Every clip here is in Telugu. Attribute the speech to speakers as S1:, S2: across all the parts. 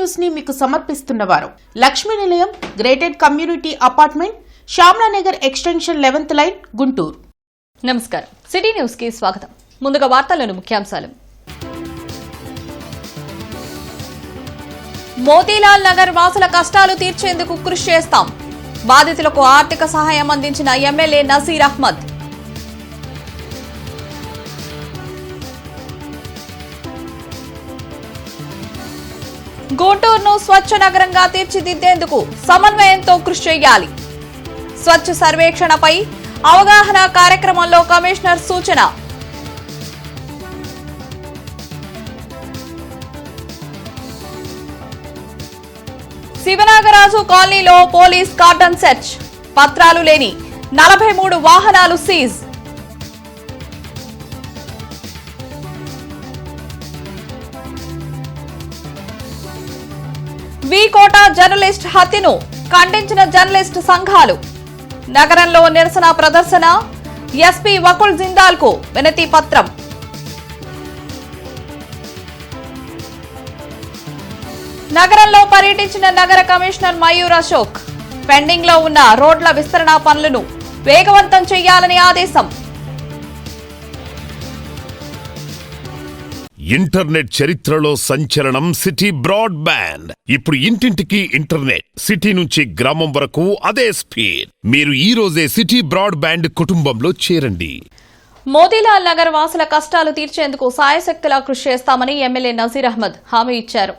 S1: న్యూస్ ని మీకు సమర్పిస్తున్నవారు Lakshmi Nilayam gated community apartment Shyamalanagar extension 11th line Guntur.
S2: నమస్కారం. సిటీ న్యూస్ కి స్వాగతం. ముందుగా వార్తల్లోని ముఖ్యాంశాలు. మోతీలాల్ నగర్ వాసుల కష్టాలు తీర్చేందుకు కృషి చేస్తాం. బాధితులకు ఆర్థిక సహాయం అందించిన ఎమ్మెల్యే నజీర్ అహ్మద్. గుంటూరును స్వచ్ఛ నగరంగా తీర్చిదిద్దేందుకు సమన్వయంతో కృషి చేయాలి. స్వచ్ఛ సర్వేక్షణపై అవగాహన కార్యక్రమంలో కమిషనర్ సూచన. శివనాగరాజు కాలనీలో పోలీస్ కార్డన్ సెర్చ్. పత్రాలు లేని 43 వాహనాలు సీజ్. కోట జర్నలిస్ట్ హత్యను ఖండించిన జర్నలిస్ట్ సంఘాలు. నగరంలో నిరసన ప్రదర్శన. ఎస్పీ వకుల్ జిందాల్ కు వినతి పత్రం. నగరంలో పర్యటించిన నగర కమిషనర్ మయూర్ అశోక్. పెండింగ్ లో ఉన్న రోడ్ల విస్తరణ పనులను వేగవంతం చేయాలని ఆదేశం.
S3: ఇంటర్నెట్ చరిత్రలో సంచలనం సిటీ బ్రాడ్బ్యాండ్. ఇప్పుడు ఇంటింటికి ఇంటర్నెట్. సిటీ నుంచి గ్రామం వరకు అదే స్పీడ్. మీరు ఈ రోజే సిటీ బ్రాడ్బ్యాండ్ కుటుంబంలో చేరండి.
S2: మోతీలాల్ నగర్ వాసుల కష్టాలు తీర్చేందుకు సాయశక్తులా కృషి చేస్తామని ఎమ్మెల్యే నజీర్ అహ్మద్ హామీ ఇచ్చారు.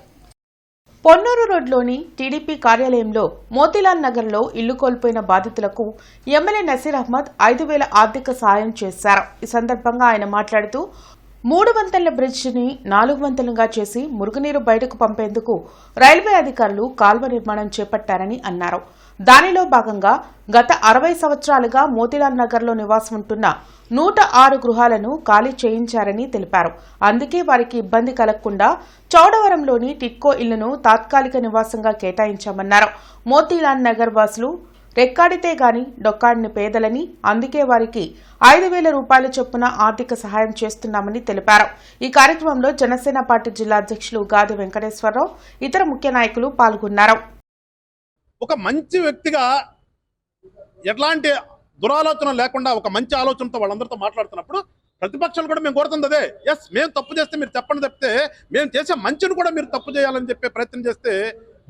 S1: పొన్నూరు రోడ్లోని టీడీపీ కార్యాలయంలో మోతీలాల్ నగర్లో ఇల్లు కోల్పోయిన బాధితులకు ఎమ్మెల్యే నజీర్ అహ్మద్ 5,000 ఆర్థిక సాయం చేశారు. ఈ సందర్భంగా ఆయన మాట్లాడుతూ 3 వంతెనల బ్రిడ్జిని 4 వంతెనలుగా చేసి మురుగునీరు బయటకు పంపేందుకు రైల్వే అధికారులు కాల్వ నిర్మాణం చేపట్టారని అన్నారు. దానిలో భాగంగా గత 60 సంవత్సరాలుగా మోతీలాల్ నగర్లో నివాసం ఉంటున్న 106 గృహాలను ఖాళీ చేయించారని తెలిపారు. అందుకే వారికి ఇబ్బంది కలగకుండా చౌడవరంలోని టిట్కో ఇళ్లను తాత్కాలిక నివాసంగా కేటాయించామన్నారు. మోతీలాల్ నగర్ వాసులు రెక్కాడితే గాని డొక్కాడిని పేదలని, అందుకే వారికి 5,000 రూపాయల చొప్పున ఆర్థిక సహాయం చేస్తున్నామని తెలిపారు. ఈ కార్యక్రమంలో జనసేన పార్టీ జిల్లా అధ్యక్షులు గాది వెంకటేశ్వరరావు, ఇతర ముఖ్య నాయకులు పాల్గొన్నారు.
S4: ఒక మంచి వ్యక్తిగా ఎట్లాంటి దురాలోచన లేకుండా ఒక మంచి ఆలోచనతో వాళ్ళందరితో మాట్లాడుతున్నప్పుడు ప్రతిపక్షాలు కూడా మేము కోరుతుంది అదే. ఎస్, మేము తప్పు చేస్తే మీరు చెప్పండి తప్పితే మేము చేసే మంచిని కూడా మీరు తప్పు చేయాలని చెప్పే ప్రయత్నం చేస్తే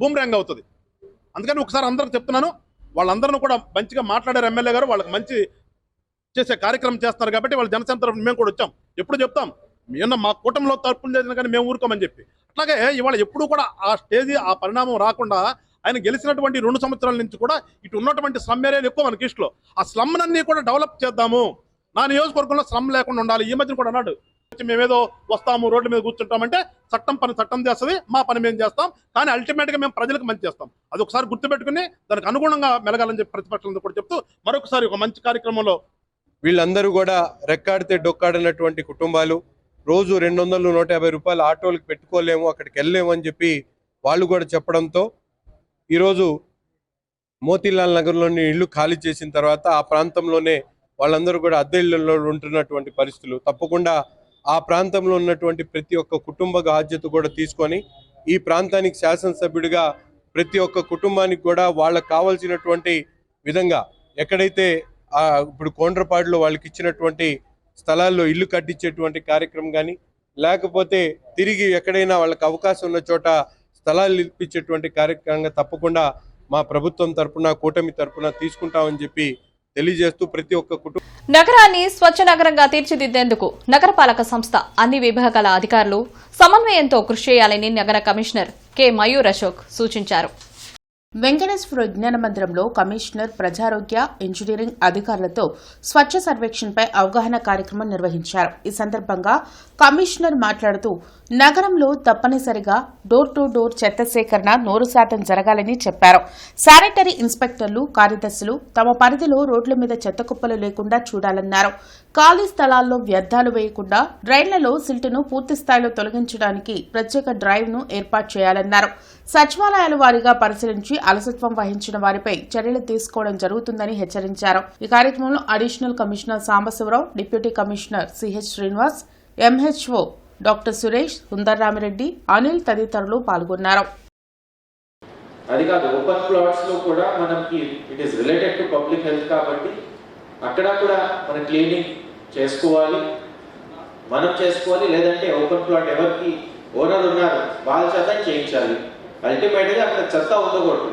S4: బూమ్రాంగ్ అవుతుంది. అందుకని ఒకసారి అందరికి చెప్తున్నాను, వాళ్ళందరినీ కూడా మంచిగా మాట్లాడారు ఎమ్మెల్యే గారు. వాళ్ళకి మంచి చేసే కార్యక్రమం చేస్తున్నారు కాబట్టి వాళ్ళ జనసేన తరఫున మేము కూడా వచ్చాం. ఎప్పుడు చెప్తాం మేము మా కూటమిలో తరపులు చేసిన కానీ మేము ఊరుకోమని చెప్పి. అట్లాగే ఇవాళ ఎప్పుడు కూడా ఆ స్టేజీ ఆ పరిణామం రాకుండా ఆయన గెలిచినటువంటి 2 సంవత్సరాల నుంచి కూడా ఇటు ఉన్నటువంటి స్లమ్ ఏరియాలు ఎక్కువ మన కిష్లో ఆ స్లమ్నన్నీ కూడా డెవలప్ చేద్దాము. నా నియోజకవర్గంలో స్లమ్ లేకుండా ఉండాలి. ఈ మధ్యన కూడా అన్నాడు, మేమేదో వస్తాము రోడ్ల మీద కూర్చుంటామంటే చట్టం పని చట్టం చేస్తుంది, మా పని మేము చేస్తాం, కానీ అల్టిమేట్ గా మేము ప్రజలకు మంచి చేస్తాం. అది ఒకసారి గుర్తుపెట్టుకుని దానికి అనుగుణంగా మెలగాలని చెప్పి ప్రతిపక్షాలతో కూడా చెప్తూ మరొకసారి ఒక మంచి కార్యక్రమంలో
S5: వీళ్ళందరూ కూడా రెక్కాడితే డొక్కాడినటువంటి కుటుంబాలు. రోజు 200-150 రూపాయలు ఆటోలకు పెట్టుకోలేము, అక్కడికి వెళ్ళలేము అని చెప్పి వాళ్ళు కూడా చెప్పడంతో ఈరోజు మోతీలాల్ నగర్లోని ఇల్లు ఖాళీ చేసిన తర్వాత ఆ ప్రాంతంలోనే వాళ్ళందరూ కూడా అద్దె ఇళ్లలో ఉంటున్నటువంటి పరిస్థితులు. తప్పకుండా ఆ ప్రాంతంలో ఉన్నటువంటి ప్రతి ఒక్క కుటుంబ బాధ్యత కూడా తీసుకొని ఈ ప్రాంతానికి శాసనసభ్యుడిగా ప్రతి ఒక్క కుటుంబానికి కూడా వాళ్ళకు కావాల్సినటువంటి విధంగా ఎక్కడైతే ఇప్పుడు కోండ్రపాడులో వాళ్ళకి ఇచ్చినటువంటి స్థలాల్లో ఇల్లు కట్టించేటువంటి కార్యక్రమం కానీ, లేకపోతే తిరిగి ఎక్కడైనా వాళ్ళకి అవకాశం ఉన్న చోట స్థలాలు ఇప్పించేటువంటి కార్యక్రమంగా తప్పకుండా మా ప్రభుత్వం తరపున కూటమి తరపున తీసుకుంటామని చెప్పి తెలియజేస్తూ ప్రతి ఒక్క కుటుంబం
S2: నగరాన్ని స్వచ్ఛ నగరంగా తీర్చిదిద్దేందుకు నగరపాలక సంస్థ అన్ని విభాగాల అధికారులు సమన్వయంతో కృషి చేయాలని నగర కమిషనర్ కె మయూర్ అశోక్ సూచించారు.
S1: వెంకటేశ్వర విజ్ఞాన మందిరంలో కమిషనర్ ప్రజారోగ్య ఇంజనీరింగ్ అధికారులతో స్వచ్ఛ సర్వేక్షణపై అవగాహన కార్యక్రమం నిర్వహించారు. ఈ సందర్భంగా కమిషనర్ మాట్లాడుతూ నగరంలో తప్పనిసరిగా డోర్ టు డోర్ చెత్త సేకరణ 100% జరగాలని చెప్పారు. శానిటరీ ఇన్స్పెక్టర్లు, కార్యదర్శులు తమ పరిధిలో రోడ్ల మీద చెత్త కుప్పలు లేకుండా చూడాలన్నారు. ఖాళీ స్థలాల్లో వ్యర్థాలు వేయకుండా డ్రైన్లలో సిల్టును పూర్తిస్థాయిలో తొలగించడానికి ప్రత్యేక డ్రైవ్ ను ఏర్పాటు చేయాలన్నారు. సచివాలయాల వారీగా పరిశీలించి అలసత్వం వహించిన వారిపై చర్యలు తీసుకోవడం జరుగుతుందని హెచ్చరించారు. ఈ కార్యక్రమంలో additional commissioner Sambasivarao, deputy commissioner CH Srinivas, MHO doctor Suresh, Sundarramireddy, Anil తదితరులు పాల్గొన్నారు.
S6: అది కాదు, ఓపెన్ ప్లాట్స్లో కూడా మనకి it is related to public health కాబట్టి అక్కడ కూడా మనం క్లీనింగ్ చేసుకోవాలి, లేదంటే ఓపెన్ ప్లాట్ ఎవరికి ఓనర్ ఉన్నారు వాళ్ళ చేత చేయించాలి. అల్టిమేట్గా అక్కడ చెత్త ఉండకూడదు.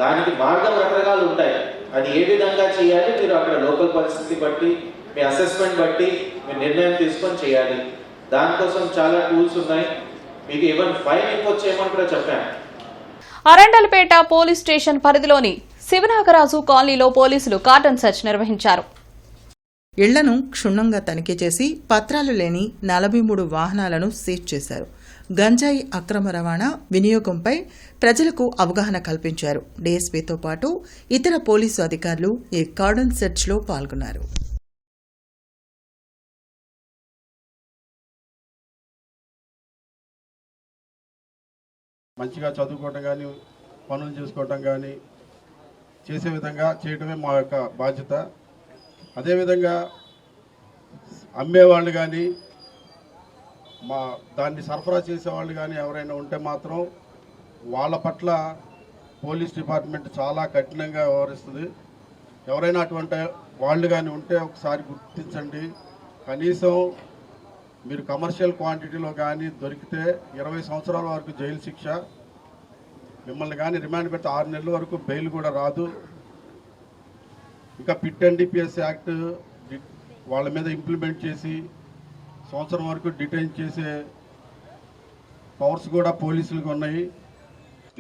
S6: దానికి మార్గం రకరకాలు ఉంటాయి. అది ఏ విధంగా చేయాలి మీరు అక్కడ లోకల్ పరిస్థితి బట్టి, మీ అసెస్మెంట్ బట్టి మీరు నిర్ణయం తీసుకొని చేయాలి. దానికోసం చాలా టూల్స్ ఉన్నాయి. మీకు ఈవెన్ ఫైన్ ఇంపోజ్ చేయమని కూడా చెప్పాను.
S2: అరండల్పేట పోలీస్ స్టేషన్ పరిధిలోని శివనాగరాజు కాలనీలో పోలీసులు కార్డన్ సెర్చ్ నిర్వహించారు.
S7: ఇళ్లను క్షుణ్ణంగా తనిఖీ చేసి పత్రాలు లేని 43 వాహనాలను సీజ్ చేశారు. గంజాయి అక్రమ రవాణా వినియోగంపై ప్రజలకు అవగాహన కల్పించారు. డీఎస్పీతో పాటు ఇతర పోలీసు అధికారులు ఈ కార్డన్ సెర్చ్లో పాల్గొన్నారు.
S8: మంచిగా చదువుకోవటం కానీ, పనులు చేసుకోవటం కానీ చేసే విధంగా చేయడమే మా యొక్క బాధ్యత. అదేవిధంగా అమ్మేవాళ్ళు కానీ, దాన్ని సరఫరా చేసేవాళ్ళు కానీ ఎవరైనా ఉంటే మాత్రం వాళ్ళ పట్ల పోలీస్ డిపార్ట్మెంట్ చాలా కఠినంగా వ్యవహరిస్తుంది. ఎవరైనా అటువంటి వాళ్ళు కానీ ఉంటే ఒకసారి గుర్తించండి. కనీసం మీరు కమర్షియల్ క్వాంటిటీలో కానీ దొరికితే 20 సంవత్సరాల వరకు జైలు శిక్ష, మిమ్మల్ని కానీ రిమాండ్ పెడితే 6 నెలల వరకు బెయిల్ కూడా రాదు. ఇంకా పిట్ అండ్ డిపిఎస్ యాక్ట్ వాళ్ళ మీద ఇంప్లిమెంట్ చేసి సంవత్సరం వరకు డిటైన్ చేసే పవర్స్ కూడా పోలీసులకు ఉన్నాయి.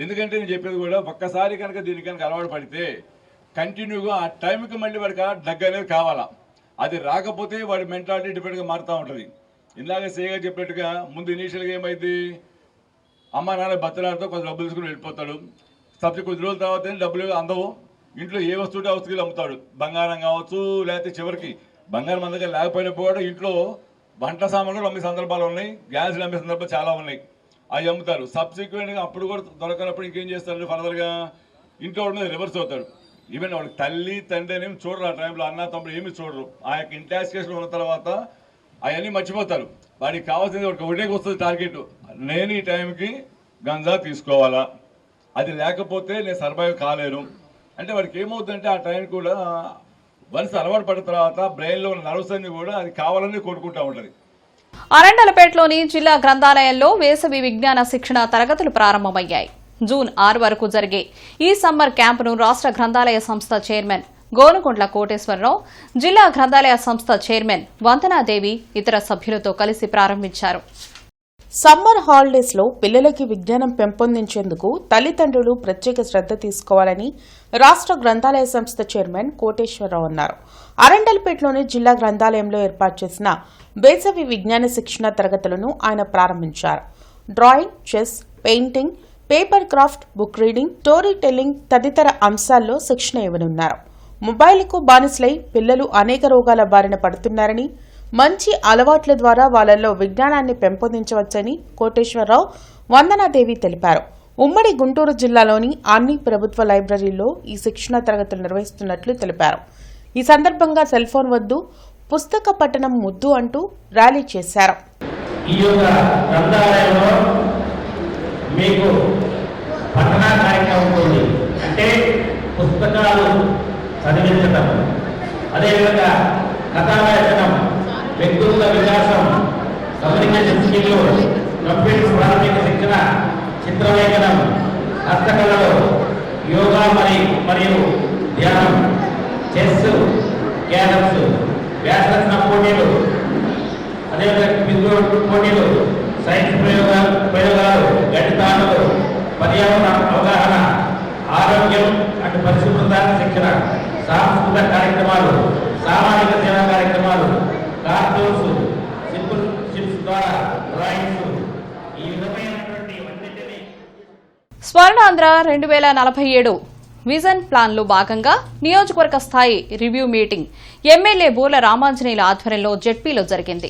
S9: ఎందుకంటే నేను చెప్పేది కూడా ఒక్కసారి కనుక దీనికి కనుక అలవాటు పడితే కంటిన్యూగా ఆ టైంకి మళ్ళీ వాడికి డగ్ అనేది కావాలా. అది రాకపోతే వాడి మెంటాలిటీ డిఫరెంట్గా మారుతూ ఉంటుంది. ఇందాక సేగా చెప్పినట్టుగా ముందు ఇనీషియల్గా ఏమైంది, అమ్మ నాన్న బత్తలాడితో కొంచెం డబ్బులు తీసుకుని వెళ్ళిపోతాడు. సబ్జెక్ట్ కొద్ది రోజుల తర్వాత డబ్బులు అందవు. ఇంట్లో ఏ వస్తువు ఆ వస్తువులు అమ్ముతాడు. బంగారం కావచ్చు, లేకపోతే చివరికి బంగారం మన దగ్గర లేకపోయినా కూడా ఇంట్లో వంట సామాన్లు అమ్మే సందర్భాలు ఉన్నాయి, గ్యాస్లు అమ్మే సందర్భాలు చాలా ఉన్నాయి. అవి అమ్ముతారు. సబ్సిక్వెంట్గా అప్పుడు కూడా దొరకనప్పుడు ఇంకేం చేస్తారు, ఫర్దర్గా ఇంట్లో వాళ్ళ మీద రివర్స్ అవుతాడు. ఈవెన్ వాళ్ళకి తల్లి తండ్రి అనేమి చూడరు. ఆ టైంలో అన్న తమ్ముడు ఏమి చూడరు. ఆ యొక్క ఇంటాక్సికేషన్ ఉన్న తర్వాత అవన్నీ మర్చిపోతారు. వాడికి కావాల్సింది ఒకటే వస్తుంది టార్గెట్, నేను ఈ టైంకి గంజా తీసుకోవాలా, అది లేకపోతే నేను సర్వైవ్ కాలేను అంటే వాడికి ఏమవుతుందంటే ఆ టైం కూడా వన్స్ అలవాటు పడిన తర్వాత బ్రెయిన్లో ఉన్న నర్వ్స్ అన్ని కూడా అది కావాలని కోరుకుంటూ ఉంటుంది.
S2: అరండలపేటలోని జిల్లా గ్రంథాలయంలో వేసవి విజ్ఞాన శిక్షణ తరగతులు ప్రారంభమయ్యాయి. జూన్ 6 వరకు జరిగే ఈ సమ్మర్ క్యాంపును రాష్ట్ర గ్రంథాలయ సంస్థ చైర్మన్ గోనుకొండ్ల కోటేశ్వరరావు, జిల్లా గ్రంథాలయ సంస్థ చైర్మన్ వందనాదేవి ఇతర సభ్యులతో కలిసి ప్రారంభించారు.
S1: సమ్మర్ హాలిడేస్ లో పిల్లలకి విజ్ఞానం పెంపొందించేందుకు తల్లిదండ్రులు ప్రత్యేక శ్రద్ధ తీసుకోవాలని రాష్ట్ర గ్రంథాలయ సంస్థ చైర్మన్ కోటేశ్వరరావు అన్నారు. అరండల్పేటలోని జిల్లా గ్రంథాలయంలో ఏర్పాటు చేసిన వేసవి విజ్ఞాన శిక్షణ తరగతులను ఆయన ప్రారంభించారు. Drawing, chess, painting, paper craft, book reading, story telling తదితర అంశాల్లో శిక్షణ ఇవ్వనున్నారు. మొబైల్కు బానిసలై పిల్లలు అనేక రోగాల బారిన పడుతున్నారని, మంచి అలవాట్ల ద్వారా వాళ్లలో విజ్ఞానాన్ని పెంపొందించవచ్చని కోటేశ్వరరావు, వందనాదేవి తెలిపారు. ఉమ్మడి గుంటూరు జిల్లాలోని అన్ని ప్రభుత్వ లైబ్రరీల్లో ఈ శిక్షణ తరగతులు నిర్వహిస్తున్నట్లు తెలిపారు. ఈ సందర్భంగా సెల్ ఫోన్ వద్దు, పుస్తక పఠనం ముద్దు అంటూ ర్యాలీ చేశారు.
S10: మీకు పఠన కార్యక్రమం ఉంటుంది, అంటే పుస్తకాలు చదివించడం, అదేవిధంగా కథావేచనం, వ్యక్తిత్వ వికాసం, కమ్యూనికేషన్ స్కిల్లు, కంప్యూటర్ ప్రాథమిక శిక్షణ, చిత్రలేఖనం, హస్తకళలు, యోగా మరియు ధ్యానం, చెస్, క్యారమ్స్, వ్యాసరచన పోటీలు, అదేవిధంగా క్విజ్ పోటీలు, సైన్స్ ప్రయోగాలు, గణితాలు, పర్యావరణ అవగాహన, ఆరోగ్యం అటు పరిశుభ్రత శిక్షణ, సాంస్కృతిక కార్యక్రమాలు, సామాజిక సేవా కార్యక్రమాలు, కార్టూన్స్, సింపుల్ షిప్స్ ద్వారా డ్రాయింగ్స్, ఈ విధమైనటువంటి అన్నింటినీ
S2: స్వర్ణాంధ్ర 2047 విజన్ ప్లాన్లో భాగంగా నియోజకవర్గ స్థాయి రివ్యూ మీటింగ్ ఎమ్మెల్యే బూర్ల రామాంజనేయుల ఆధ్వర్యంలో జెడ్పీలో జరిగింది.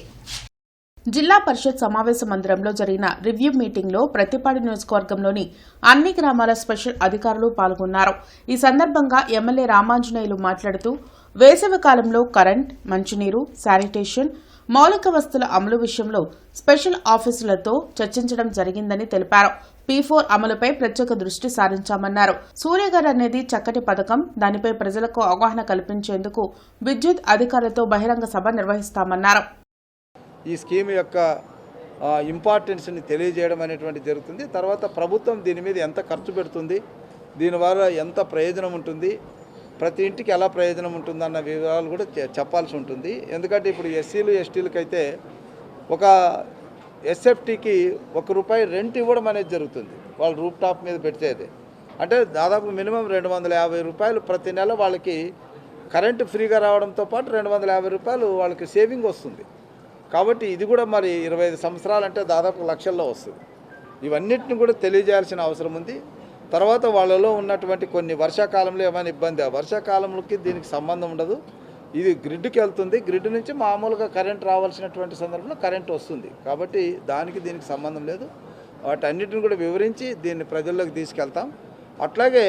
S1: జిల్లా పరిషత్ సమావేశ మందిరంలో జరిగిన రివ్యూ మీటింగ్లో ప్రతిపాడు నియోజకవర్గంలోని అన్ని గ్రామాల స్పెషల్ అధికారులు పాల్గొన్నారు. ఈ సందర్భంగా ఎమ్మెల్యే రామాంజనేయులు మాట్లాడుతూ వేసవి కాలంలో కరెంట్, మంచినీరు, శానిటేషన్, మౌలిక వస్తువుల అమలు విషయంలో స్పెషల్ ఆఫీసులతో చర్చించడం జరిగిందని తెలిపారు. P4 అమలుపై ప్రత్యేక దృష్టి సారించామన్నారు. సూర్యఘర్ అనేది చక్కటి పథకం. దానిపై ప్రజలకు అవగాహన కల్పించేందుకు విద్యుత్ అధికారులతో బహిరంగ సభ నిర్వహిస్తామన్నారు.
S11: ఈ స్కీమ్ యొక్క ఇంపార్టెన్స్ని తెలియజేయడం అనేటువంటి జరుగుతుంది. తర్వాత ప్రభుత్వం దీని మీద ఎంత ఖర్చు పెడుతుంది, దీనివల్ల ఎంత ప్రయోజనం ఉంటుంది, ప్రతి ఇంటికి ఎలా ప్రయోజనం ఉంటుందన్న వివరాలు కూడా చెప్పాల్సి ఉంటుంది. ఎందుకంటే ఇప్పుడు ఎస్సీలు ఎస్టీలకు అయితే ఒక ఎస్ఎఫ్టీకి ₹1 రెంట్ ఇవ్వడం అనేది జరుగుతుంది. వాళ్ళు రూప్ టాప్ మీద పెట్టేది అంటే దాదాపు మినిమం ₹250 ప్రతి నెల వాళ్ళకి కరెంటు ఫ్రీగా రావడంతో పాటు ₹250 వాళ్ళకి సేవింగ్ వస్తుంది. కాబట్టి ఇది కూడా మరి 25 సంవత్సరాలు అంటే దాదాపు లక్షల్లో వస్తుంది. ఇవన్నిటిని కూడా తెలియజేయాల్సిన అవసరం ఉంది. తర్వాత వాళ్ళలో ఉన్నటువంటి కొన్ని వర్షాకాలంలో ఏమైనా ఇబ్బంది, ఆ వర్షాకాలంలోకి దీనికి సంబంధం ఉండదు. ఇది గ్రిడ్కి వెళ్తుంది. గ్రిడ్ నుంచి మామూలుగా కరెంట్ రావాల్సినటువంటి సందర్భంలో కరెంట్ వస్తుంది. కాబట్టి దీనికి సంబంధం లేదు. వాటన్నిటిని కూడా వివరించి దీన్ని ప్రజల్లోకి తీసుకెళ్తాం. అట్లాగే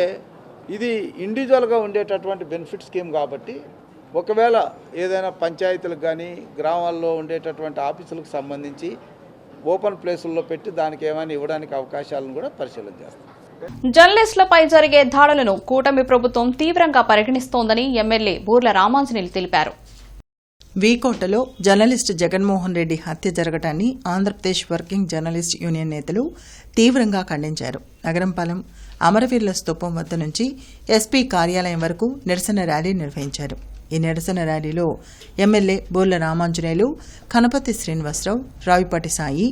S11: ఇది ఇండివిజువల్గా ఉండేటటువంటి బెనిఫిట్ స్కీమ్ కాబట్టి ఒకవేళ ఏదైనా పంచాయతీలకు కానీ గ్రామాల్లో ఉండేటటువంటి ఆఫీసులకు సంబంధించి ఓపెన్ ప్లేసుల్లో పెట్టి దానికి ఏమైనా ఇవ్వడానికి అవకాశాలను కూడా పరిశీలన చేస్తాం.
S2: జర్నలిస్టులపై జరిగే దాడులను కూటమి ప్రభుత్వం తీవ్రంగా పరిగణిస్తోందని ఎమ్మెల్యే బూర్ల రామాంజనేయులు తెలిపారు.
S7: వీకోటలో జర్నలిస్టు జగన్మోహన్ రెడ్డి హత్య జరగటాన్ని ఆంధ్రప్రదేశ్ వర్కింగ్ జర్నలిస్ట్ యూనియన్ నేతలు తీవ్రంగా ఖండించారు. నగరంపాలెం అమరవీరుల స్తూపం వద్ద నుంచి ఎస్పీ కార్యాలయం వరకు నిరసన ర్యాలీ నిర్వహించారు. ఈ నిరసన ర్యాలీలో ఎమ్మెల్యే బూర్ల రామాంజనేయులు, కనపతి శ్రీనివాసరావు, రావిపాటి సాయి,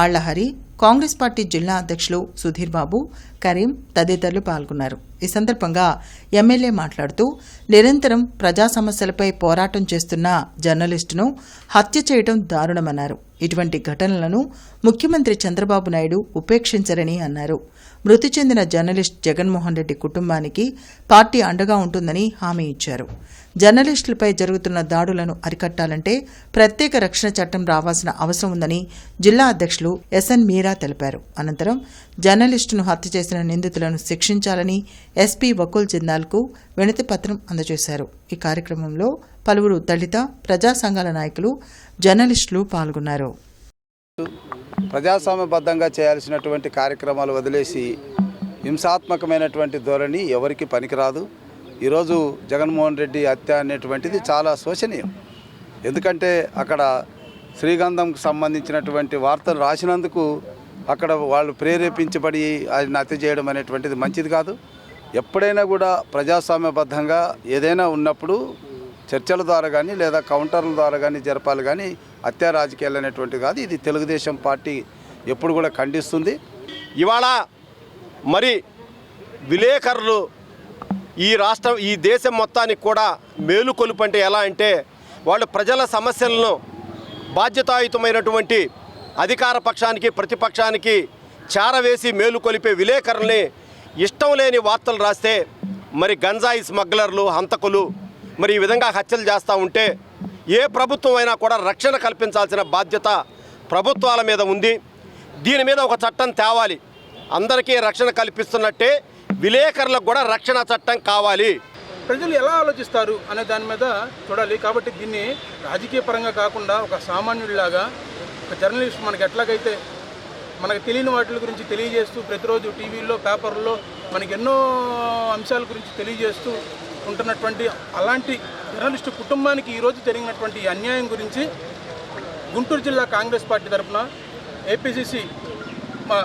S7: ఆళ్లహరి, కాంగ్రెస్ పార్టీ జిల్లా అధ్యక్షులు సుధీర్ బాబు, కరీం తదితరులు పాల్గొన్నారు. ఈ సందర్భంగా ఎమ్మెల్యే మాట్లాడుతూ నిరంతరం ప్రజా సమస్యలపై పోరాటం చేస్తున్న జర్నలిస్టును హత్య చేయడం దారుణమన్నారు. ఇటువంటి ఘటనలను ముఖ్యమంత్రి చంద్రబాబు నాయుడు ఉపేక్షించరని అన్నారు. మృతి చెందిన జర్నలిస్ట్ జగన్మోహన్ రెడ్డి కుటుంబానికి పార్టీ అండగా ఉంటుందని హామీ ఇచ్చారు. జర్నలిస్టులపై జరుగుతున్న దాడులను అరికట్టాలంటే ప్రత్యేక రక్షణ చట్టం రావాల్సిన అవసరం ఉందని జిల్లా అధ్యక్షులు ఎస్ఎన్ మీరా తెలిపారు. అనంతరం జర్నలిస్టును హత్య చేసిన నిందితులను శిక్షించాలని ఎస్పీ వకుల్ జిందాల్కు వినతి పత్రం అందజేశారు. ఈ కార్యక్రమంలో పలువురు దళిత ప్రజా సంఘాల నాయకులు, జర్నలిస్టులు పాల్గొన్నారు.
S11: ప్రజాస్వామ్యబద్ధంగా చేయాల్సినటువంటి కార్యక్రమాలు వదిలేసి హింసాత్మకమైనటువంటి ధోరణి ఎవరికి పనికిరాదు. ఈరోజు జగన్మోహన్ రెడ్డి హత్య అనేటువంటిది చాలా శోచనీయం. ఎందుకంటే అక్కడ శ్రీగంధంకు సంబంధించినటువంటి వార్తలు రాసినందుకు అక్కడ వాళ్ళు ప్రేరేపించబడి ఆయన హత్య చేయడం అనేటువంటిది మంచిది కాదు. ఎప్పుడైనా కూడా ప్రజాస్వామ్యబద్ధంగా ఏదైనా ఉన్నప్పుడు చర్చల ద్వారా కానీ లేదా కౌంటర్ల ద్వారా కానీ జరపాలి, కానీ హత్యా రాజకీయాలు అనేటువంటిది కాదు. ఇది తెలుగుదేశం పార్టీ ఎప్పుడు కూడా ఖండిస్తుంది.
S12: ఇవాళ మరి విలేకరులు ఈ దేశం మొత్తానికి కూడా మేలుకొలుపు అంటే ఎలా అంటే వాళ్ళు ప్రజల సమస్యలను బాధ్యతాయుతమైనటువంటి అధికార పక్షానికి ప్రతిపక్షానికి చారవేసి మేలుకొలిపే విలేకరుల్ని ఇష్టం లేని వార్తలు రాస్తే మరి గంజాయి స్మగ్లర్లు, హంతకులు మరి ఈ విధంగా హత్యలు చేస్తూ ఉంటే ఏ ప్రభుత్వం అయినా కూడా రక్షణ కల్పించాల్సిన బాధ్యత ప్రభుత్వాల మీద ఉంది. దీని మీద ఒక చట్టం తేవాలి. అందరికీ రక్షణ కల్పిస్తున్నట్టే విలేకరులకు కూడా రక్షణ చట్టం కావాలి.
S13: ప్రజలు ఎలా ఆలోచిస్తారు అనే దాని మీద చూడాలి. కాబట్టి దీన్ని రాజకీయ పరంగా కాకుండా ఒక సామాన్యుడిలాగా ఒక జర్నలిస్ట్ మనకి ఎట్లాగైతే మనకు తెలియని వాటి గురించి తెలియజేస్తూ ప్రతిరోజు టీవీల్లో పేపర్లో మనకి ఎన్నో అంశాల గురించి తెలియజేస్తూ ఉంటున్నటువంటి అలాంటి జర్నలిస్టు కుటుంబానికి ఈరోజు జరిగినటువంటి అన్యాయం గురించి గుంటూరు జిల్లా కాంగ్రెస్ పార్టీ తరఫున ఏపీసీసీ మా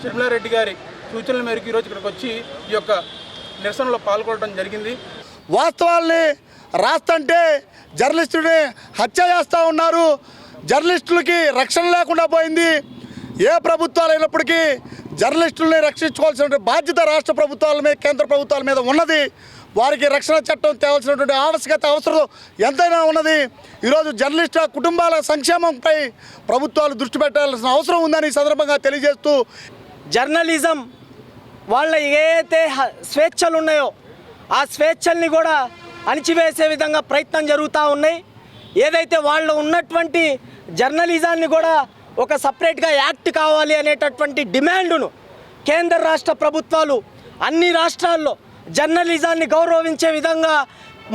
S13: షర్మిలారెడ్డి గారి సూచనల మేరకు ఈరోజు ఇక్కడికి వచ్చి ఈ యొక్క నిరసనలో పాల్గొనడం జరిగింది.
S14: వాస్తవాల్ని రాస్తుంటే జర్నలిస్టుని హత్య చేస్తూ ఉన్నారు. జర్నలిస్టులకి రక్షణ లేకుండా పోయింది. ఏ ప్రభుత్వాలు అయినప్పటికీ జర్నలిస్టుల్ని రక్షించుకోవాల్సిన బాధ్యత రాష్ట్ర ప్రభుత్వాల మీద, కేంద్ర ప్రభుత్వాల మీద ఉన్నది. వారికి రక్షణ చట్టం తేవాల్సినటువంటి ఆవశ్యకత, అవసరం ఎంతైనా ఉన్నది. ఈరోజు జర్నలిస్టుల కుటుంబాల సంక్షేమంపై ప్రభుత్వాలు దృష్టి పెట్టాల్సిన అవసరం ఉందని ఈ సందర్భంగా తెలియజేస్తూ,
S15: జర్నలిజం వాళ్ళ ఏదైతే స్వేచ్ఛలు ఉన్నాయో ఆ స్వేచ్ఛల్ని కూడా అణిచివేసే విధంగా ప్రయత్నం జరుగుతూ ఉన్నాయి. ఏదైతే వాళ్ళు ఉన్నటువంటి జర్నలిజాన్ని కూడా ఒక సపరేట్గా యాక్ట్ కావాలి అనేటటువంటి డిమాండును కేంద్ర రాష్ట్ర ప్రభుత్వాలు అన్ని రాష్ట్రాల్లో జర్నలిజాన్ని గౌరవించే విధంగా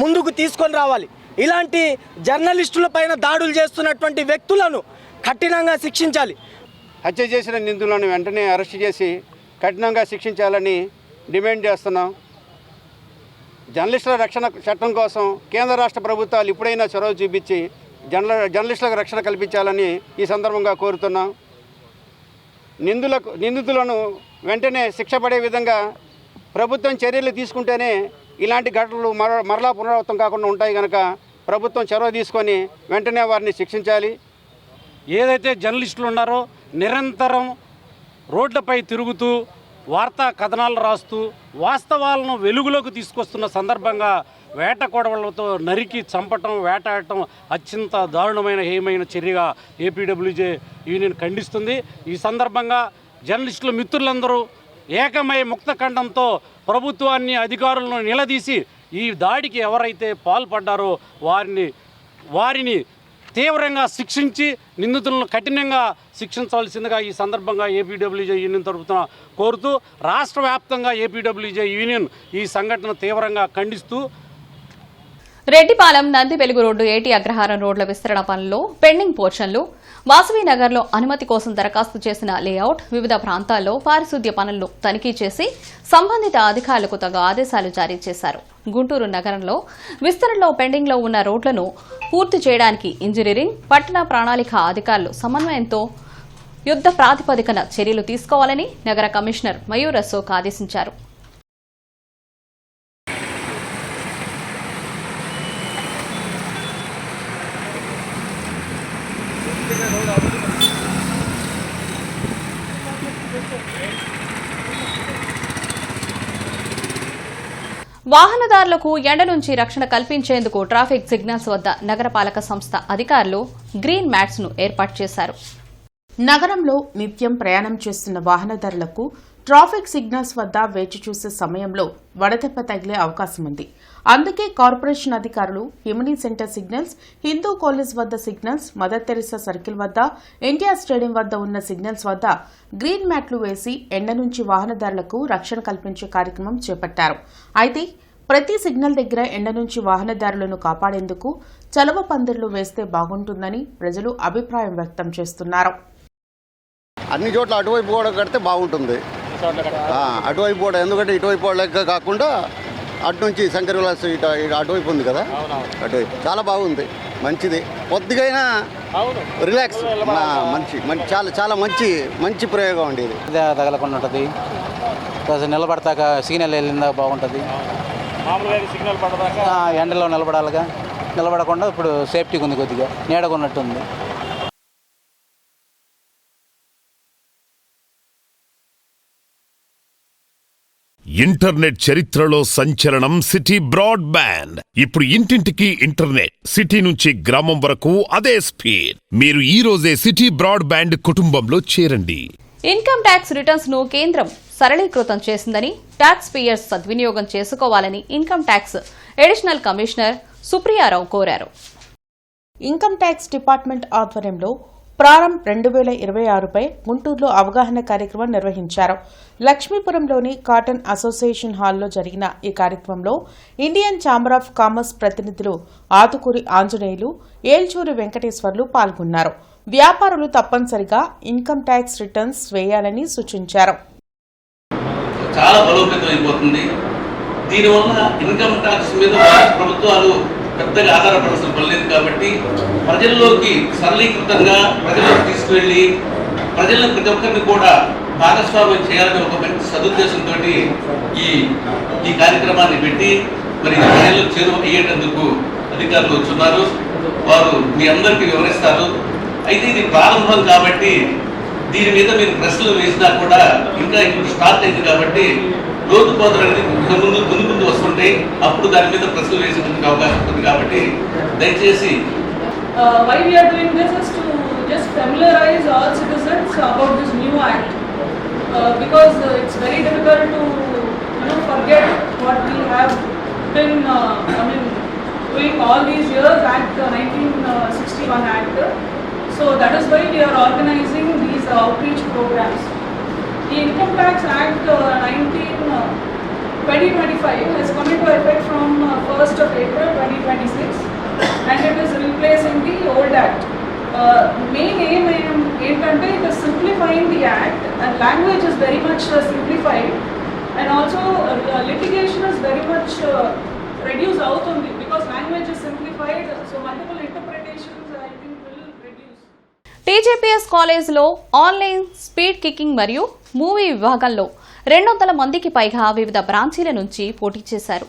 S15: ముందుకు తీసుకొని రావాలి. ఇలాంటి జర్నలిస్టుల పైన దాడులు చేస్తున్నటువంటి వ్యక్తులను కఠినంగా శిక్షించాలి.
S11: హత్య చేసిన నిందితులను వెంటనే అరెస్ట్ చేసి కఠినంగా శిక్షించాలని డిమాండ్ చేస్తున్నాం. జర్నలిస్టుల రక్షణ చట్టం కోసం కేంద్ర రాష్ట్ర ప్రభుత్వాలు ఇప్పుడైనా చొరవ చూపించి జర్నలిస్టులకు రక్షణ కల్పించాలని ఈ సందర్భంగా కోరుతున్నాం. నిందితులను వెంటనే శిక్ష పడే విధంగా ప్రభుత్వం చర్యలు తీసుకుంటేనే ఇలాంటి ఘటనలు మరలా పునరావృతం కాకుండా ఉంటాయి కనుక ప్రభుత్వం చొరవ తీసుకొని వెంటనే వారిని శిక్షించాలి.
S16: ఏదైతే జర్నలిస్టులు ఉన్నారో నిరంతరం రోడ్లపై తిరుగుతూ వార్తా కథనాలు రాస్తూ వాస్తవాలను వెలుగులోకి తీసుకొస్తున్న సందర్భంగా వేట కొడవలతో నరికి చంపటం, వేటాడటం అత్యంత దారుణమైన హేయమైన చర్యగా ఏపీడబ్ల్యూజే యూనియన్ ఖండిస్తుంది. ఈ సందర్భంగా జర్నలిస్టుల మిత్రులందరూ ఏకమై ముక్తఖండంతో ప్రభుత్వాన్ని, అధికారులను నిలదీసి ఈ దాడికి ఎవరైతే పాల్పడ్డారో వారిని తీవ్రంగా శిక్షించి నిందితులను కఠినంగా శిక్షించవలసిందిగా ఈ సందర్భంగా ఏపీడబ్ల్యూజే యూనియన్ తరపున కోరుతూ రాష్ట్ర వ్యాప్తంగా ఏపీడబ్ల్యూజే యూనియన్ ఈ సంఘటన తీవ్రంగా ఖండిస్తూ
S2: రెడ్డిపాలెం నంది వెలుగు రోడ్డు ఏటీ అగ్రహారం రోడ్ల విస్తరణ పనుల్లో పెండింగ్ పోర్షన్లు, వాసవినగర్లో అనుమతి కోసం దరఖాస్తు చేసిన లేఅవుట్, వివిధ ప్రాంతాల్లో పారిశుద్ధ్య పనులను తనిఖీ చేసి సంబంధిత అధికారులకు తగు ఆదేశాలు జారీ చేశారు. గుంటూరు నగరంలో విస్తరణలో పెండింగ్లో ఉన్న రోడ్లను పూర్తి చేయడానికి ఇంజనీరింగ్, పట్టణ ప్రణాళిక అధికారులు సమన్వయంతో యుద్ధ ప్రాతిపదికన చర్యలు తీసుకోవాలని నగర కమిషనర్ మయూర్ అశోక్ ఆదేశించారు. వాహనదారులకు ఎండ నుంచి రక్షణ కల్పించేందుకు ట్రాఫిక్ సిగ్నల్స్ వద్ద నగరపాలక సంస్థ అధికారులు గ్రీన్ మ్యాట్స్ ను ఏర్పాటు చేశారు.
S1: నగరంలో నిత్యం ప్రయాణం చేస్తున్న వాహనదారులకు ట్రాఫిక్ సిగ్నల్స్ వద్ద వేచి చూసే సమయంలో వడదెబ్బ తగిలే అవకాశం ఉంది. అందుకే కార్పొరేషన్ అధికారులు Himani centre signals, Hindu college వద్ద సిగ్నల్స్, మదర్ తెరిసా సర్కిల్ వద్ద, ఎన్టీఆర్ స్టేడియం వద్ద ఉన్న సిగ్నల్స్ వద్ద గ్రీన్ మ్యాట్లు వేసి ఎండ నుంచి వాహనదారులకు రక్షణ కల్పించే కార్యక్రమం చేపట్టారు. అయితే ప్రతి సిగ్నల్ దగ్గర ఎండ నుంచి వాహనదారులను కాపాడేందుకు చలవ పందిర్లు వేస్తే బాగుంటుందని ప్రజలు అభిప్రాయం వ్యక్తం చేస్తున్నారు.
S17: అన్ని చోట్ల అటువైపు కూడా కడితే బాగుంటుంది. అటువైపు కూడా, ఎందుకంటే ఇటువైపు లెక్క కాకుండా అటు నుంచి శంకర్ విలాస్ అటువైపు ఉంది కదా, అటువైపు చాలా బాగుంది, మంచిది. కొద్దిగైనా రిలాక్స్, చాలా చాలా మంచి ప్రయోగం అండి ఇది.
S18: తగలకుండా ఉంటుంది, నిలబడతాక సిగ్నల్ వెళ్ళిందా బాగుంటుంది. ఎండలో నిలబడాలిగా, నిలబడకుండా ఇప్పుడు సేఫ్టీగా ఉంది, కొద్దిగా నీడగా ఉన్నట్టుంది.
S3: ఇంటర్నెట్ చరిత్రలో సంచలనం సిటీ బ్రాడ్బ్యాండ్. ఇప్పుడు ఇంటింటికి ఇంటర్నెట్, సిటీ నుంచి గ్రామం వరకు అదే స్పీడ్. మీరు ఈ రోజే సిటీ బ్రాడ్బ్యాండ్ కుటుంబంలో చేరండి.
S2: ఇన్కమ్ ట్యాక్స్ రిటర్న్స్ ను కేంద్రం సరళీకృతం చేసిందని, ట్యాక్స్ పేయర్స్ సద్వినియోగం చేసుకోవాలని ఇన్కమ్ ట్యాక్స్ అడిషనల్ కమిషనర్ సుప్రియారావు కోరారు.
S1: ఇన్కమ్ ట్యాక్స్ డిపార్ట్మెంట్ ఆధ్వర్యంలో ప్రారంభ్ 2026పై గుంటూరులో అవగాహన కార్యక్రమం నిర్వహించారు. లక్ష్మీపురంలోని కాటన్ అసోసియేషన్ హాల్లో జరిగిన ఈ కార్యక్రమంలో ఇండియన్ ఛాంబర్ ఆఫ్ కామర్స్ ప్రతినిధులు ఆతుకూరి ఆంజనేయులు, ఏల్చూరి వెంకటేశ్వర్లు పాల్గొన్నారు. వ్యాపారులు తప్పనిసరిగా ఇన్కమ్ ట్యాక్స్ రిటర్న్స్ వేయాలని సూచించారు.
S19: చాలా బలోపేతం అయిపోతుంది. దీనివల్ల ఇన్కమ్ ట్యాక్స్ మీద ప్రభుత్వాలు పెద్దగా ఆధారపడాల్సిన పని లేదు కాబట్టి ప్రజల్లోకి సరళీకృతంగా ప్రజల్లోకి తీసుకువెళ్ళి ప్రజలను ప్రతి ఒక్కరిని కూడా భాగస్వామ్యం చేయాలని ఒక మంచి సదుద్దేశంతో ఈ కార్యక్రమాన్ని పెట్టి మరి ప్రజల్లో చేరువ అయ్యేటందుకు అధికారులు వచ్చున్నారు. వారు మీ అందరికీ వివరిస్తారు. అయితే ఇది ప్రారంభం కాబట్టి దీని మీద మీరు ప్రశ్నలు వేసినా కూడా ఇంకా ఇప్పుడు స్టార్ట్ అయింది కాబట్టి లోతు పోతలనేది ముందు వస్తుంటాయి. అప్పుడు దాని మీద ప్రశ్నలు వేసేందుకు అవకాశం ఉంటుంది కాబట్టి దయచేసి
S20: why we are doing this is to just familiarize all citizens about this new act because it's very difficult to forget what we have been doing all these years. Act 1961 Act. So that is why we are organizing these outreach programs. The Income Tax Act 2025 has come into effect from 1st of April 2026 and it is replacing the old Act. Main aim is simplifying the Act and language is very much simplified. litigation is very much reduced out on it because language is simplified, so multiple interpretations I think will reduce.
S2: TJPS కాలేజ్లో ఆన్లైన్ స్పీడ్ కికింగ్ మరియు మూవీ విభాగంలో 200 మందికి పైగా వివిధ బ్రాంచీల నుంచి పోటీ చేశారు.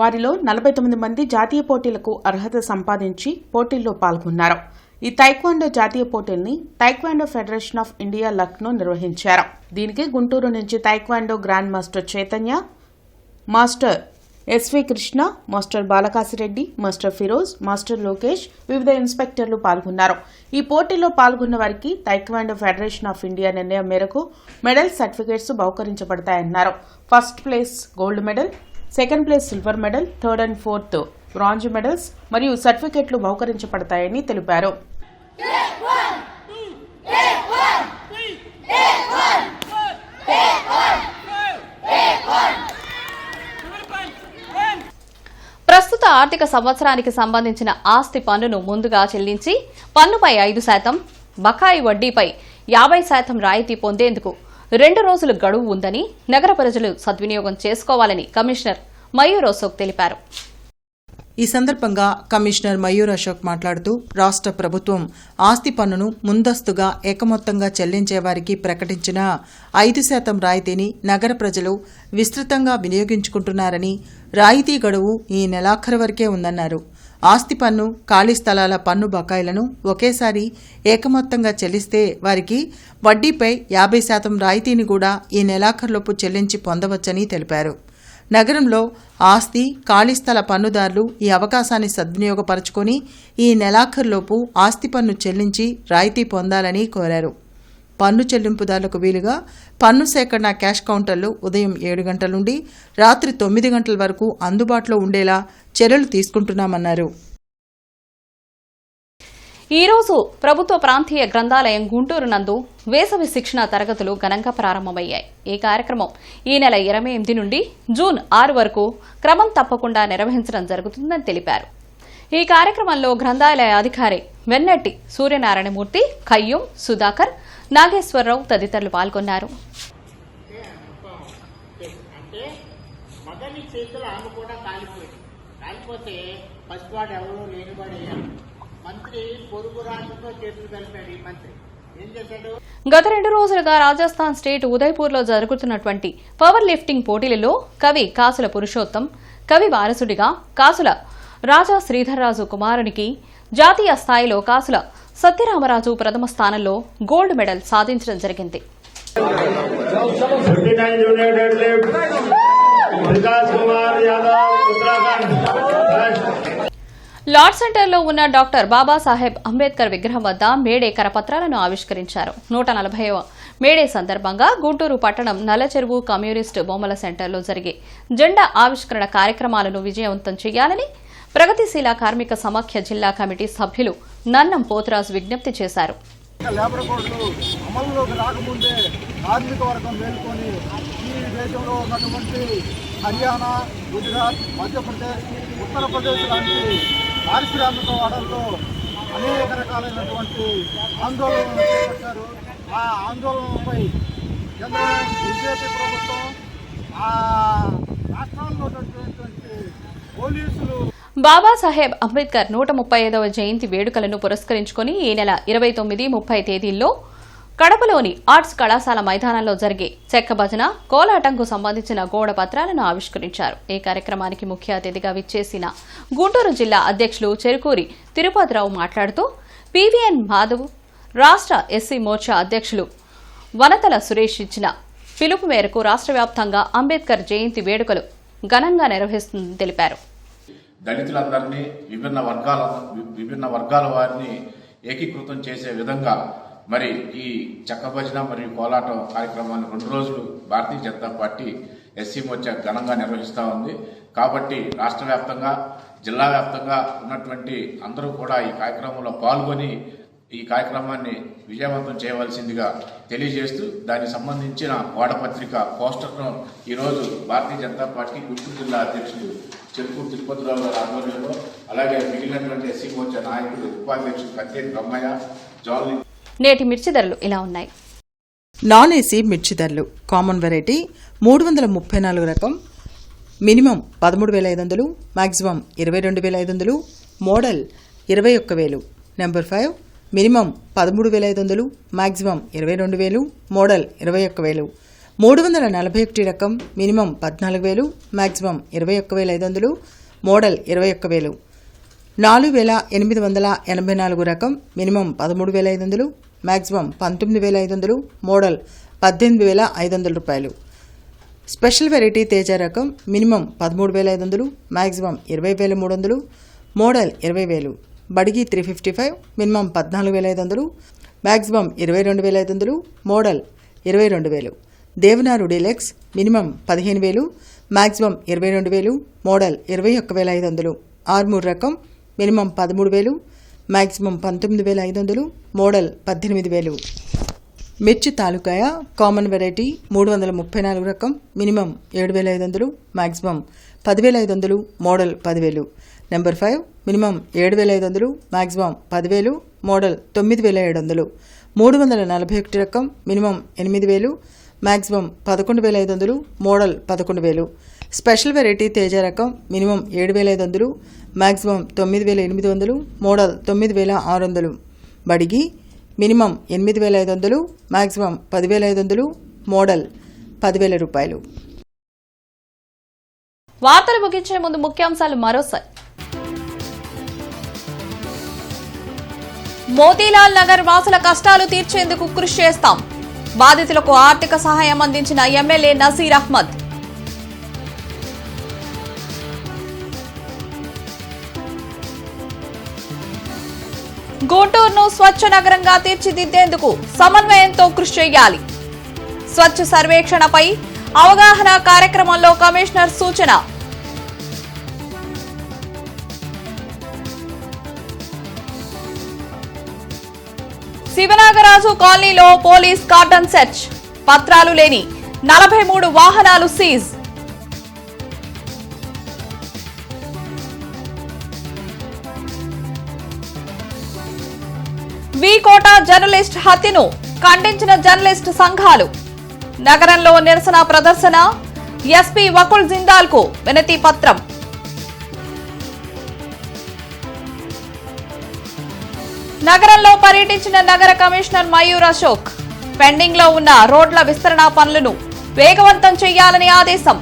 S1: వారిలో 49 మంది జాతీయ పోటీలకు అర్హత సంపాదించి పోటీల్లో పాల్గొన్నారు. ఈ తైక్వాండో జాతీయ పోటీల్ని taekwondo federation of India Lucknow నిర్వహించారు. దీనికి గుంటూరు నుంచి taekwondo grand master Chaitanya, master SV Krishna, master Balakasireddy, master Firoz, master Lokesh, వివిధ ఇన్స్పెక్టర్లు పాల్గొన్నారు. ఈ పోటీలో పాల్గొన్న వారికి తైక్వాండో ఫెడరేషన్ ఆఫ్ ఇండియా నిర్ణయం మేరకు మెడల్ సర్టిఫికేట్స్ బహుకరించబడతాయన్నారు. First place gold medal, second place silver medal, third and fourth bronze medals మరియు సర్టిఫికెట్లు బహుకరించబడతాయని తెలిపారు.
S2: ప్రస్తుత ఆర్థిక సంవత్సరానికి సంబంధించిన ఆస్తి పన్నును ముందుగా చెల్లించి పన్నుపై 5%, బకాయి వడ్డీపై 50% రాయితీ పొందేందుకు 2 రోజులు గడువు ఉందని నగర ప్రజలు సద్వినియోగం చేసుకోవాలని కమిషనర్ మయూర్ అశోక్ తెలిపారు.
S7: ఈ సందర్భంగా కమిషనర్ మయూర్ అశోక్ మాట్లాడుతూ రాష్ట్ర ప్రభుత్వం ఆస్తి పన్నును ముందస్తుగా ఏకమొత్తంగా చెల్లించే వారికి ప్రకటించిన 5% రాయితీని నగర ప్రజలు విస్తృతంగా వినియోగించుకుంటున్నారని, రాయితీ గడువు ఈ నెలాఖరు వరకే ఉందన్నారు. ఆస్తి పన్ను, ఖాళీ స్థలాల పన్ను బకాయిలను ఒకేసారి ఏకమొత్తంగా చెల్లిస్తే వారికి వడ్డీపై 50% రాయితీని కూడా ఈ నెలాఖరులోపు చెల్లించి పొందవచ్చని తెలిపారు. నగరంలో ఆస్తి, ఖాళీ స్థల పన్నుదారులు ఈ అవకాశాన్ని సద్వినియోగపరచుకొని ఈ నెలాఖరులోపు ఆస్తి పన్ను చెల్లించి రాయితీ పొందాలని కోరారు. పన్ను చెల్లింపుదారులకు వీలుగా పన్ను సేకరణ క్యాష్ కౌంటర్లు ఉదయం 7 గంటల నుండి రాత్రి 9 గంటల వరకు అందుబాటులో ఉండేలా చర్యలు తీసుకుంటున్నామన్నారు.
S2: ఈ రోజు ప్రభుత్వ ప్రాంతీయ గ్రంథాలయం గుంటూరు నందు వేసవి శిక్షణ తరగతులు ఘనంగా ప్రారంభమయ్యాయి. ఈ కార్యక్రమం ఈ నెల 28 నుండి జూన్ 6 వరకు క్రమం తప్పకుండా నిర్వహించడం జరుగుతుందని తెలిపారు. ఈ కార్యక్రమంలో గ్రంథాలయ అధికారి వెన్నెట్టి సూర్యనారాయణమూర్తి, కయ్యూం, సుధాకర్, నాగేశ్వరరావు తదితరులు పాల్గొన్నారు. గత 2 రోజులుగా రాజస్థాన్ స్టేట్ ఉదయ్పూర్లో జరుగుతున్నటువంటి పవర్ లిఫ్టింగ్ పోటీలలో కవి కాసుల పురుషోత్తం, కవి వారసుడిగా కాసుల రాజా శ్రీధర్రాజు కుమారునికి జాతీయ స్థాయిలో కాసుల సత్యరామరాజు ప్రథమ స్థానంలో గోల్డ్ మెడల్ సాధించడం జరిగింది. లార్డ్ సెంటర్లో ఉన్న డాక్టర్ బాబాసాహెబ్ అంబేద్కర్ విగ్రహం వద్ద మేడే కరపత్రాలను ఆవిష్కరించారు. 140వ మేడే సందర్భంగా గుంటూరు పట్టణం నల్లచెరువు కమ్యూనిస్టు బొమ్మల సెంటర్లో జరిగే జెండా ఆవిష్కరణ కార్యక్రమాలను విజయవంతం చేయాలని ప్రగతిశీల కార్మిక సమాఖ్య జిల్లా కమిటీ సభ్యులు నన్నం పోతురాజు విజ్ఞప్తి చేశారు.
S8: లేబర్ కోడ్లు అమలులోకి రాకముందే కార్మిక వర్గం మేల్కొని ఈ దేశంలో ఉన్నటువంటి హర్యానా, గుజరాత్, మధ్యప్రదేశ్, ఉత్తరప్రదేశ్ లాంటి పారిశ్రామిక వాడల్లో అనేక రకాలైనటువంటి ఆందోళనలు చేపట్టారు. ఆ ఆందోళనలపై కేంద్రం బీజేపీ ప్రభుత్వం ఆ రాష్ట్రాల్లో ఉన్నటువంటి పోలీసులు
S2: బాబాసాహెబ్ అంబేద్కర్ 135వ జయంతి వేడుకలను పురస్కరించుకుని ఈ నెల 29, 30 తేదీల్లో కడపలోని ఆర్ట్స్ కళాశాల మైదానంలో జరిగే చెక్క భజన, కోలాటంకు సంబంధించిన గోడ పత్రాలను ఆవిష్కరించారు. ఈ కార్యక్రమానికి ముఖ్య అతిథిగా విచ్చేసిన గుంటూరు జిల్లా అధ్యక్షులు చెరుకూరి తిరుపతిరావు మాట్లాడుతూ పివిఎన్ మాధవ్, రాష్ట్ర ఎస్సీ మోర్చా అధ్యక్షులు వనతల సురేష్ ఇచ్చిన పిలుపు మేరకు రాష్ట్ర వ్యాప్తంగా అంబేద్కర్ జయంతి వేడుకలు ఘనంగా నిర్వహిస్తుందని తెలిపారు.
S21: దళితులందరినీ విభిన్న వర్గాల వారిని ఏకీకృతం చేసే విధంగా మరి ఈ చెక్క భజన మరియు కోలాటం కార్యక్రమాన్ని 2 రోజులు భారతీయ జనతా పార్టీ ఎస్సీ మోర్చా ఘనంగా నిర్వహిస్తూ ఉంది. కాబట్టి రాష్ట్ర వ్యాప్తంగా, జిల్లా వ్యాప్తంగా ఉన్నటువంటి అందరూ కూడా ఈ కార్యక్రమంలో పాల్గొని ఈ కార్యక్రమాన్ని విజయవంతం చేయవలసిందిగా తెలియజేస్తూ దానికి సంబంధించిన గోడపత్రిక పోస్టర్ను ఈరోజు భారతీయ జనతా పార్టీ గుంటూరు జిల్లా అధ్యక్షులు చెరుకూరు తిరుపతిరావు గారి ఆధ్వర్యంలో, అలాగే మిగిలినటువంటి ఎస్సీ మోర్చా నాయకులు, ఉపాధ్యక్షులు కత్తేటి బ్రహ్మయ్య, జోల్.
S2: నేటి మిర్చి ధరలు ఇలా ఉన్నాయి.
S7: నాన్ ఏసీ మిర్చి ధరలు కామన్ వెరైటీ 334 రకం minimum 13,500, maximum 22,500, model 21,000. Number 5 minimum 13,500, maximum 22,000, model 21,000. 341 రకం మినిమం 14,000, మాక్సిమం 21,500, మోడల్ 21,000. 4,884 రకం మినిమం 13,500, మాక్సిమం 19,500, మోడల్ 18,500 రూపాయలు. స్పెషల్ వెరైటీ తేజ రకం minimum 13,500, maximum 20,300, model 20,000. Byadagi 355 minimum 14,500, maximum 22,500, model 22,000. Devanur deluxe minimum 15,000, maximum 22,000, model 21,500. Armoor రకం మినిమం 13,000, మాక్సిమం 19,500, మోడల్ 18,000. మిర్చి తాలూకాయ కామన్ వెరైటీ 334 రకం minimum 7,500, maximum 10,500, model 10,000. Number 5 minimum 7,500, maximum 10,000, model 9,700. 341 రకం minimum 8,000, maximum 11,500, model 11,000. Special variety Teja రకం minimum 7,500, maximum 9,800, model 9,600. Byadagi minimum 8,500, maximum 10,500, model 10,000 రూపాయలు.
S2: వార్తలు ముగించే ముందు ముఖ్యాంశాలు మరోసారి. మోతీలాల్ నగర్ వాసుల కష్టాలు తీర్చేందుకు కృషి చేస్తాం. బాధితులకు ఆర్థిక సహాయం అందించిన ఎమ్మెల్యే నసీర్ అహ్మద్. గుంటూరును స్వచ్ఛ నగరంగా తీర్చిదిద్దేందుకు సమన్వయంతో కృషి చేయాలి. స్వచ్ఛ సర్వేక్షణపై అవగాహన కార్యక్రమంలో కమిషనర్ సూచన. శివనాగరాజు కాలనీలో పోలీస్ కార్డన్ సెర్చ్. పత్రాలు లేని 43 వాహనాలు సీజ్. కోట జర్నలిస్ట్ హత్యను ఖండించిన జర్నలిస్ట్ సంఘాలు. నగరంలో నిరసన ప్రదర్శన. ఎస్పీ వకుల్ జిందాల్ కు వినతి పత్రం. నగరంలో పర్యటించిన నగర కమిషనర్ మయూర్ అశోక్. పెండింగ్ లో ఉన్న రోడ్ల విస్తరణ పనులను వేగవంతం చేయాలని ఆదేశం.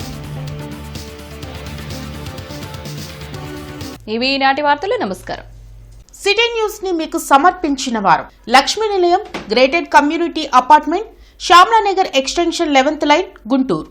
S2: ఇవి ఈనాటి వార్తలు. నమస్కారం.
S1: సిటీ న్యూస్ ని మీకు సమర్పించిన వారు Lakshmi Nilayam, gated community apartment, Shyamlanagar extension 11th line, Guntur.